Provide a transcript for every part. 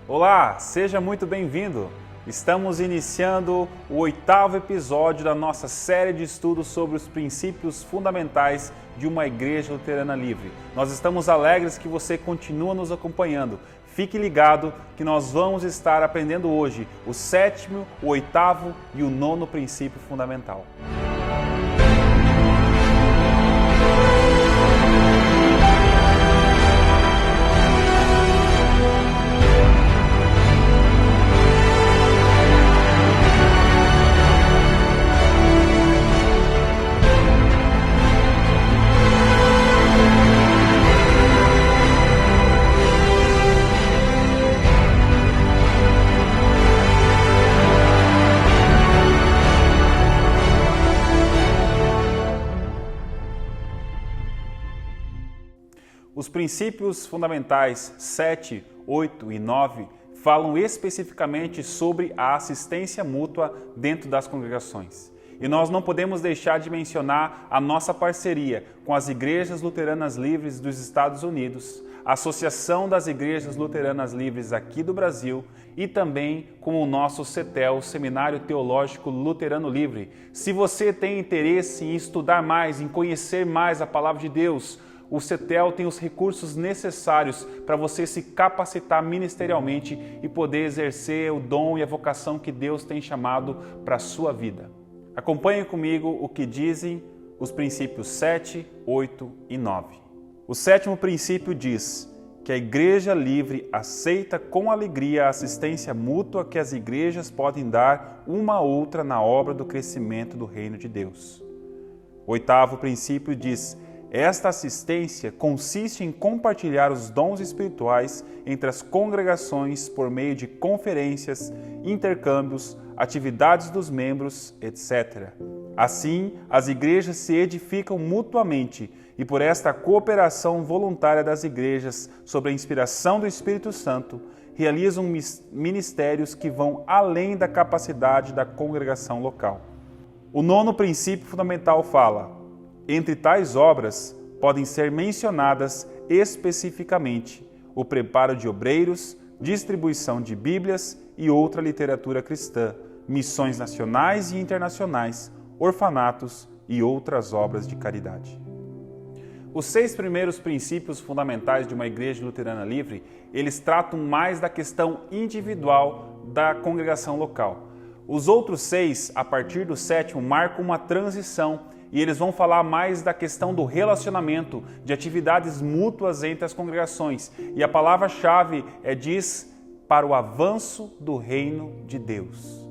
Olá, seja muito bem-vindo! Estamos iniciando o 8º episódio da nossa série de estudos sobre os princípios fundamentais de uma igreja luterana livre. Nós estamos alegres que você continua nos acompanhando. Fique ligado que nós vamos estar aprendendo hoje o 7º, o 8º e o 9º princípio fundamental. Os princípios fundamentais 7, 8 e 9 falam especificamente sobre a assistência mútua dentro das congregações. E nós não podemos deixar de mencionar a nossa parceria com as Igrejas Luteranas Livres dos Estados Unidos, a Associação das Igrejas Luteranas Livres aqui do Brasil e também com o nosso CETEL, Seminário Teológico Luterano Livre. Se você tem interesse em estudar mais, em conhecer mais a Palavra de Deus, o CETEL tem os recursos necessários para você se capacitar ministerialmente e poder exercer o dom e a vocação que Deus tem chamado para a sua vida. Acompanhe comigo o que dizem os princípios 7, 8 e 9. O 7º princípio diz que a igreja livre aceita com alegria a assistência mútua que as igrejas podem dar uma a outra na obra do crescimento do reino de Deus. O 8º princípio diz: esta assistência consiste em compartilhar os dons espirituais entre as congregações por meio de conferências, intercâmbios, atividades dos membros, etc. Assim, as igrejas se edificam mutuamente e por esta cooperação voluntária das igrejas, sob a inspiração do Espírito Santo, realizam ministérios que vão além da capacidade da congregação local. O 9º princípio fundamental fala: entre tais obras podem ser mencionadas especificamente o preparo de obreiros, distribuição de Bíblias e outra literatura cristã, missões nacionais e internacionais, orfanatos e outras obras de caridade. Os 6 primeiros princípios fundamentais de uma igreja luterana livre, eles tratam mais da questão individual da congregação local. Os outros 6, a partir do 7º, marcam uma transição e eles vão falar mais da questão do relacionamento, de atividades mútuas entre as congregações. E a palavra-chave diz para o avanço do reino de Deus.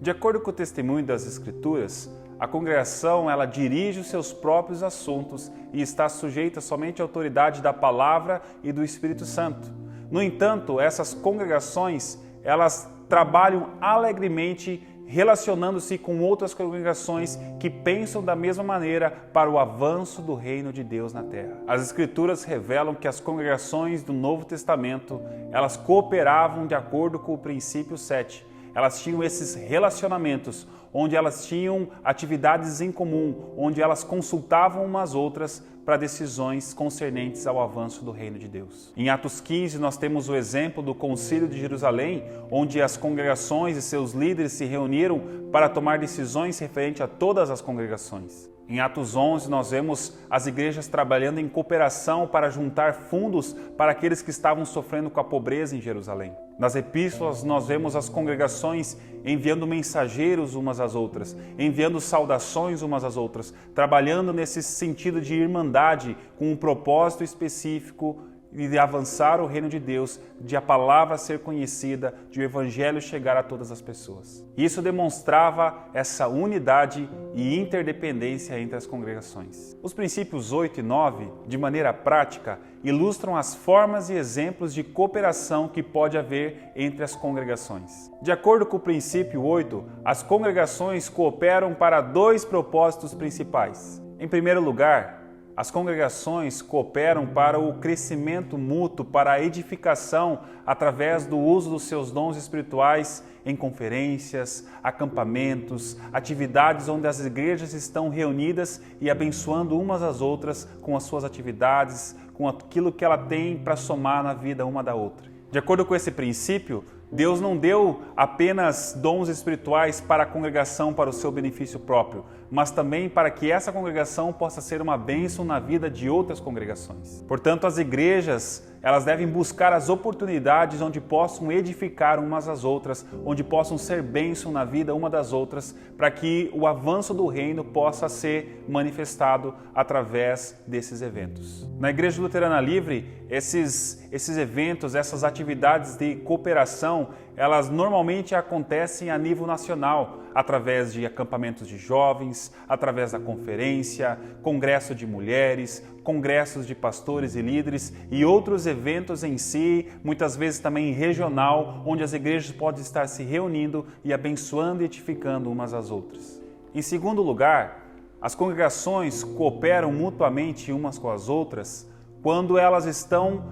De acordo com o testemunho das Escrituras, a congregação ela dirige os seus próprios assuntos e está sujeita somente à autoridade da palavra e do Espírito Santo. No entanto, essas congregações elas trabalham alegremente relacionando-se com outras congregações que pensam da mesma maneira para o avanço do reino de Deus na terra. As Escrituras revelam que as congregações do Novo Testamento, elas cooperavam de acordo com o princípio 7. Elas tinham esses relacionamentos, onde elas tinham atividades em comum, onde elas consultavam umas outras para decisões concernentes ao avanço do reino de Deus. Em Atos 15, nós temos o exemplo do Concílio de Jerusalém, onde as congregações e seus líderes se reuniram para tomar decisões referentes a todas as congregações. Em Atos 11, nós vemos as igrejas trabalhando em cooperação para juntar fundos para aqueles que estavam sofrendo com a pobreza em Jerusalém. Nas epístolas, nós vemos as congregações enviando mensageiros umas às outras, enviando saudações umas às outras, trabalhando nesse sentido de irmandade, com um propósito específico de avançar o reino de Deus, de a palavra ser conhecida, de o evangelho chegar a todas as pessoas. Isso demonstrava essa unidade e interdependência entre as congregações. Os princípios 8 e 9, de maneira prática, ilustram as formas e exemplos de cooperação que pode haver entre as congregações. De acordo com o princípio 8, as congregações cooperam para 2 propósitos principais. Em primeiro lugar, As congregações cooperam para o crescimento mútuo, para a edificação através do uso dos seus dons espirituais em conferências, acampamentos, atividades onde as igrejas estão reunidas e abençoando umas às outras com as suas atividades, com aquilo que ela tem para somar na vida uma da outra. De acordo com esse princípio, Deus não deu apenas dons espirituais para a congregação para o seu benefício próprio, mas também para que essa congregação possa ser uma bênção na vida de outras congregações. Portanto, as igrejas, elas devem buscar as oportunidades onde possam edificar umas às outras, onde possam ser bênção na vida uma das outras, para que o avanço do reino possa ser manifestado através desses eventos. Na Igreja Luterana Livre, esses eventos, essas atividades de cooperação, elas normalmente acontecem a nível nacional, através de acampamentos de jovens, através da conferência, congresso de mulheres, congressos de pastores e líderes e outros eventos em si, muitas vezes também regional, onde as igrejas podem estar se reunindo e abençoando e edificando umas às outras. Em segundo lugar, as congregações cooperam mutuamente umas com as outras quando elas estão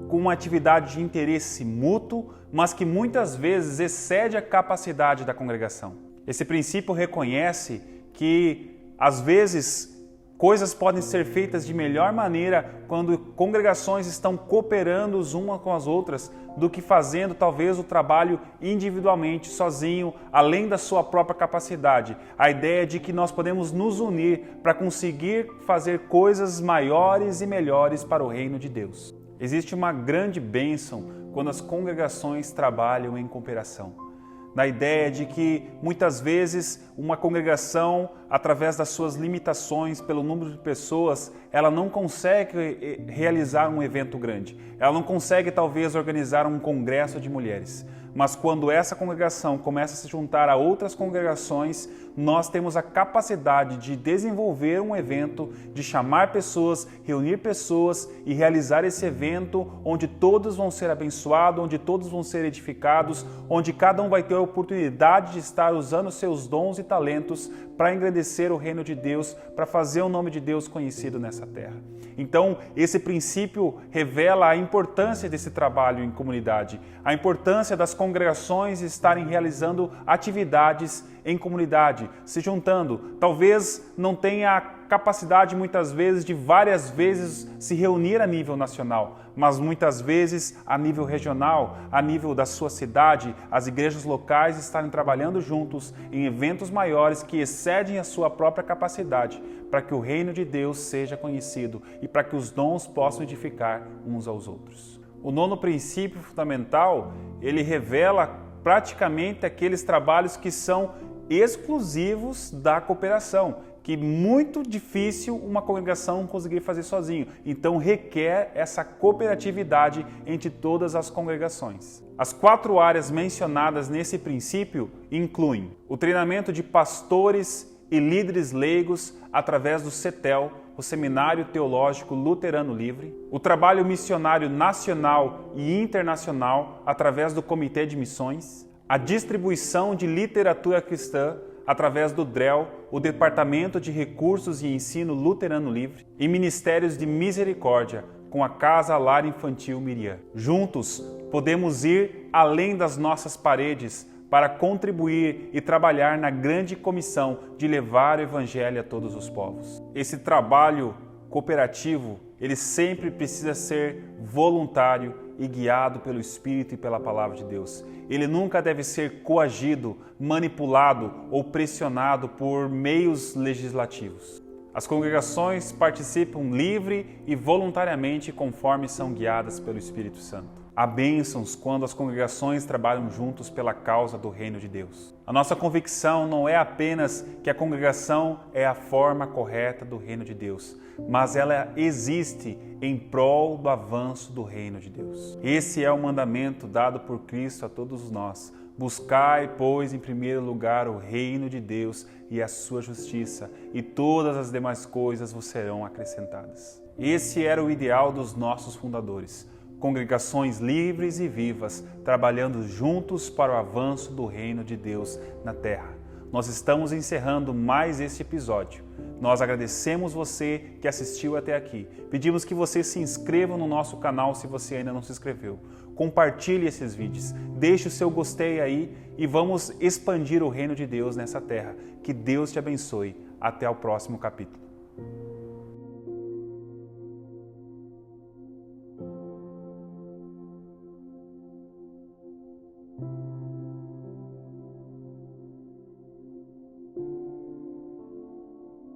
com uma atividade de interesse mútuo, mas que muitas vezes excede a capacidade da congregação. Esse princípio reconhece que, às vezes, coisas podem ser feitas de melhor maneira quando congregações estão cooperando umas com as outras do que fazendo talvez o trabalho individualmente, sozinho, além da sua própria capacidade. A ideia de que nós podemos nos unir para conseguir fazer coisas maiores e melhores para o reino de Deus. Existe uma grande bênção quando as congregações trabalham em cooperação. Na ideia de que, muitas vezes, uma congregação, através das suas limitações, pelo número de pessoas, ela não consegue realizar um evento grande. Ela não consegue, talvez, organizar um congresso de mulheres. Mas quando essa congregação começa a se juntar a outras congregações, nós temos a capacidade de desenvolver um evento, de chamar pessoas, reunir pessoas e realizar esse evento onde todos vão ser abençoados, onde todos vão ser edificados, onde cada um vai ter a oportunidade de estar usando seus dons e talentos para engrandecer o reino de Deus, para fazer o nome de Deus conhecido nessa terra. Então, esse princípio revela a importância desse trabalho em comunidade, a importância das congregações estarem realizando atividades em comunidade, se juntando. Talvez não tenha a capacidade muitas vezes de várias vezes se reunir a nível nacional, mas muitas vezes a nível regional, a nível da sua cidade, as igrejas locais estarem trabalhando juntos em eventos maiores que excedem a sua própria capacidade, para que o reino de Deus seja conhecido e para que os dons possam edificar uns aos outros. O nono princípio fundamental, ele revela praticamente aqueles trabalhos que são exclusivos da cooperação, que é muito difícil uma congregação conseguir fazer sozinho. Então requer essa cooperatividade entre todas as congregações. As 4 áreas mencionadas nesse princípio incluem o treinamento de pastores e líderes leigos através do CETEL, o Seminário Teológico Luterano Livre, o trabalho missionário nacional e internacional através do Comitê de Missões, a distribuição de literatura cristã através do DREL, o Departamento de Recursos e Ensino Luterano Livre, e ministérios de misericórdia com a Casa Lar Infantil Miriam. Juntos, podemos ir além das nossas paredes para contribuir e trabalhar na grande comissão de levar o Evangelho a todos os povos. Esse trabalho cooperativo, ele sempre precisa ser voluntário e guiado pelo Espírito e pela Palavra de Deus. Ele nunca deve ser coagido, manipulado ou pressionado por meios legislativos. As congregações participam livre e voluntariamente conforme são guiadas pelo Espírito Santo. Há bênçãos quando as congregações trabalham juntos pela causa do reino de Deus. A nossa convicção não é apenas que a congregação é a forma correta do reino de Deus, mas ela existe em prol do avanço do reino de Deus. Esse é o mandamento dado por Cristo a todos nós. Buscai, pois, em primeiro lugar o reino de Deus e a sua justiça, e todas as demais coisas vos serão acrescentadas. Esse era o ideal dos nossos fundadores. Congregações livres e vivas, trabalhando juntos para o avanço do reino de Deus na terra. nós estamos encerrando mais este episódio. Nós agradecemos você que assistiu até aqui. Pedimos que você se inscreva no nosso canal se você ainda não se inscreveu. Compartilhe esses vídeos, deixe o seu gostei aí e vamos expandir o reino de Deus nessa terra. Que Deus te abençoe. Até o próximo capítulo.